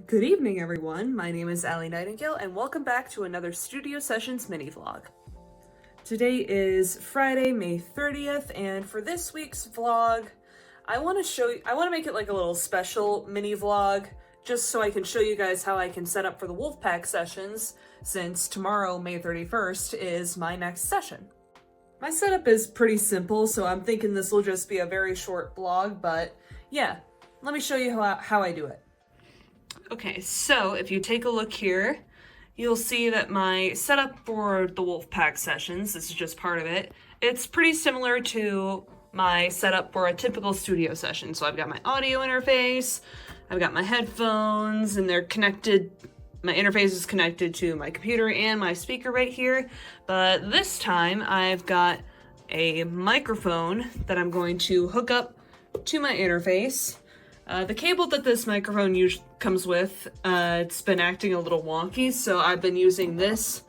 Good evening, everyone. My name is Allie Nightingale, and welcome back to another Studio Sessions mini vlog. Today is Friday, May 30th, and for this week's vlog, I want to make it like a little special mini vlog, just so I can show you guys how I can set up for the Wolfpack sessions, since tomorrow, May 31st, is my next session. My setup is pretty simple, so I'm thinking this will just be a very short vlog, but yeah, let me show you how I do it. Okay, so if you take a look here, you'll see that my setup for the Wolfpack sessions, this is just part of it, it's pretty similar to my setup for a typical studio session. So I've got my audio interface, I've got my headphones, and they're connected, my interface is connected to my computer and my speaker right here. But this time I've got a microphone that I'm going to hook up to my interface. The cable that this microphone usually comes with, it's been acting a little wonky, so I've been using this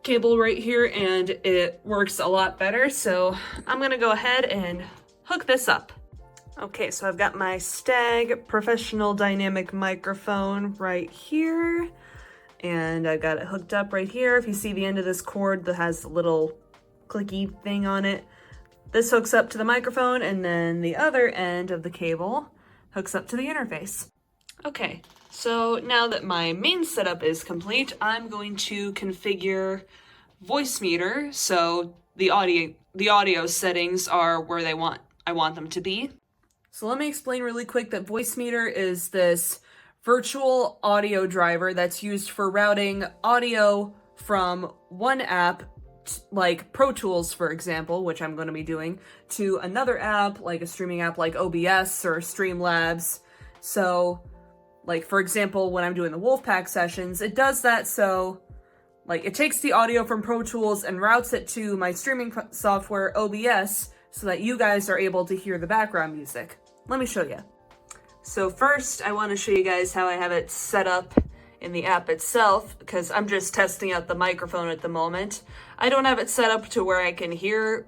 cable right here and it works a lot better, so I'm gonna go ahead and hook this up. Okay, so I've got my Stag Professional Dynamic microphone right here, and I've got it hooked up right here. If you see the end of this cord that has a little clicky thing on it, this hooks up to the microphone, and then the other end of the cable hooks up to the interface. Okay, so now that my main setup is complete, I'm going to configure Voicemeeter, so the audio settings are where I want them to be. So let me explain really quick that Voicemeeter is this virtual audio driver that's used for routing audio from one app, like Pro Tools, for example, which I'm going to be doing, to another app, like a streaming app like OBS or Streamlabs. So, like, for example, when I'm doing the Wolfpack sessions, it does that so, like, it takes the audio from Pro Tools and routes it to my streaming software, OBS, so that you guys are able to hear the background music. Let me show you. So first, I want to show you guys how I have it set up in the app itself, because I'm just testing out the microphone at the moment. I don't have it set up to where I can hear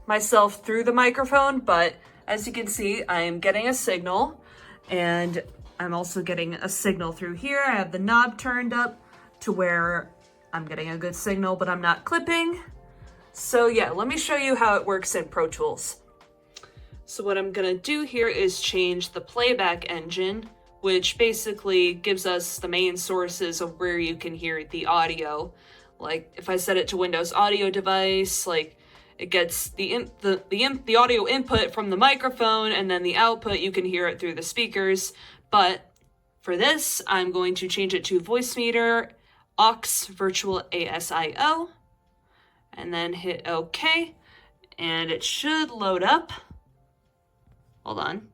myself through the microphone, but as you can see, I'm getting a signal, and I'm also getting a signal through here. I have the knob turned up to where I'm getting a good signal, but I'm not clipping. So yeah, let me show you how it works in Pro Tools. So what I'm gonna do here is change the playback engine, which basically gives us the main sources of where you can hear the audio. Like if I set it to Windows Audio Device, like it gets the audio input from the microphone, and then the output, you can hear it through the speakers. But for this, I'm going to change it to Voicemeeter aux virtual ASIO, and then hit OK, and it should load up. Hold on.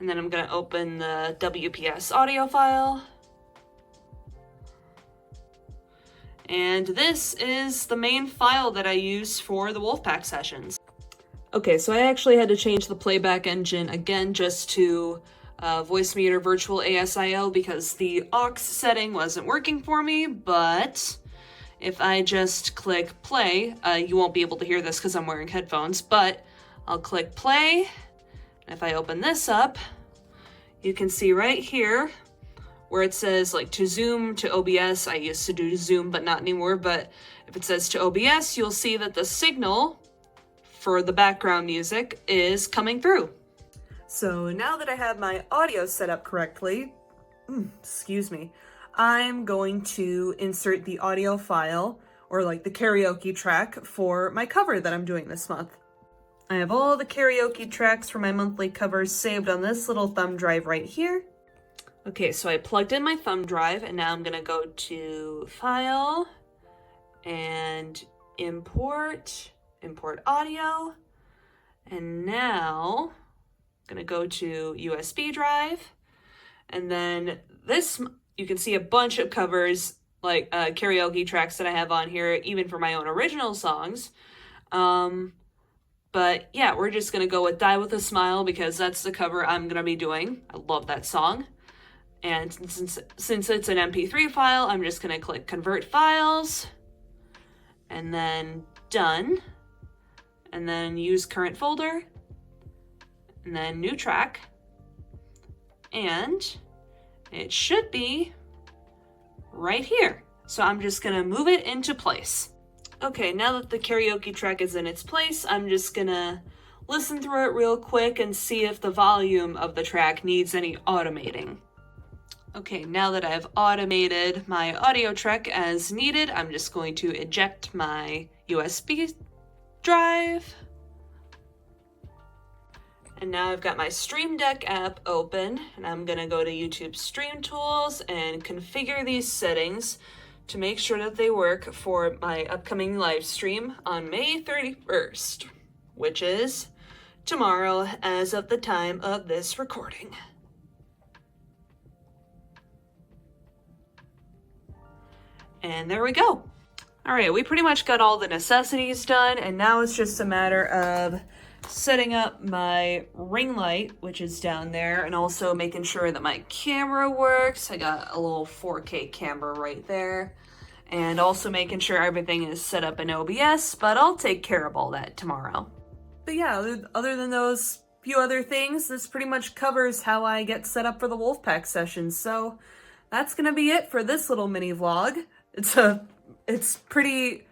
And then I'm going to open the WPS audio file. And this is the main file that I use for the Wolfpack sessions. Okay, so I actually had to change the playback engine again just to Voicemeeter Virtual ASIO because the aux setting wasn't working for me, but if I just click play, you won't be able to hear this because I'm wearing headphones, but I'll click play. If I open this up, you can see right here where it says like to Zoom to OBS. I used to do Zoom, but not anymore. But if it says to OBS, you'll see that the signal for the background music is coming through. So now that I have my audio set up correctly, excuse me, I'm going to insert the audio file, or like the karaoke track, for my cover that I'm doing this month. I have all the karaoke tracks for my monthly covers saved on this little thumb drive right here. Okay, so I plugged in my thumb drive, and now I'm gonna go to File, and Import Audio, and now I'm gonna go to USB drive, and then this, you can see a bunch of covers, like karaoke tracks that I have on here, even for my own original songs. But yeah, we're just gonna go with Die With A Smile because that's the cover I'm gonna be doing. I love that song. And since it's an MP3 file, I'm just gonna click Convert Files, and then Done, and then Use Current Folder, and then new track, and it should be right here. So I'm just gonna move it into place. Okay, now that the karaoke track is in its place, I'm just gonna listen through it real quick and see if the volume of the track needs any automating. Okay, now that I've automated my audio track as needed, I'm just going to eject my USB drive. And now I've got my Stream Deck app open, and I'm gonna go to YouTube Stream Tools and configure these settings to make sure that they work for my upcoming live stream on May 31st, which is tomorrow as of the time of this recording. And there we go. All right, we pretty much got all the necessities done, and now it's just a matter of setting up my ring light, which is down there, and also making sure that my camera works. I got a little 4K camera right there, and also making sure everything is set up in OBS, but I'll take care of all that tomorrow. But yeah, other than those few other things, this pretty much covers how I get set up for the Wolfpack sessions. So that's gonna be it for this little mini vlog. It's pretty,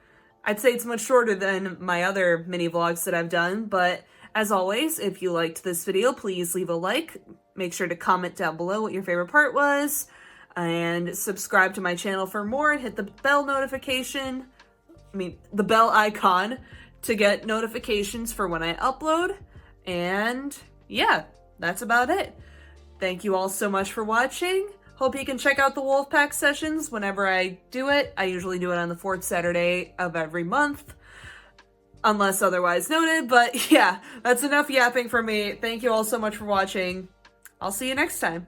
I'd say it's much shorter than my other mini vlogs that I've done, but as always, if you liked this video, please leave a like, make sure to comment down below what your favorite part was, and subscribe to my channel for more, and hit the bell notification, the bell icon to get notifications for when I upload, and yeah, that's about it. Thank you all so much for watching. Hope you can check out the Wolfpack sessions whenever I do it. I usually do it on the 4th Saturday of every month, unless otherwise noted. But yeah, that's enough yapping for me. Thank you all so much for watching. I'll see you next time.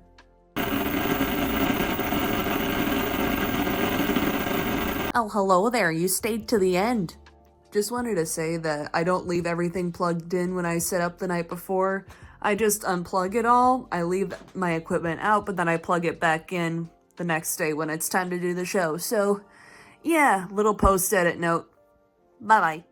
Oh, hello there. You stayed to the end. Just wanted to say that I don't leave everything plugged in when I set up the night before. I just unplug it all. I leave my equipment out, but then I plug it back in the next day when it's time to do the show. So, yeah, little post-edit note. Bye-bye.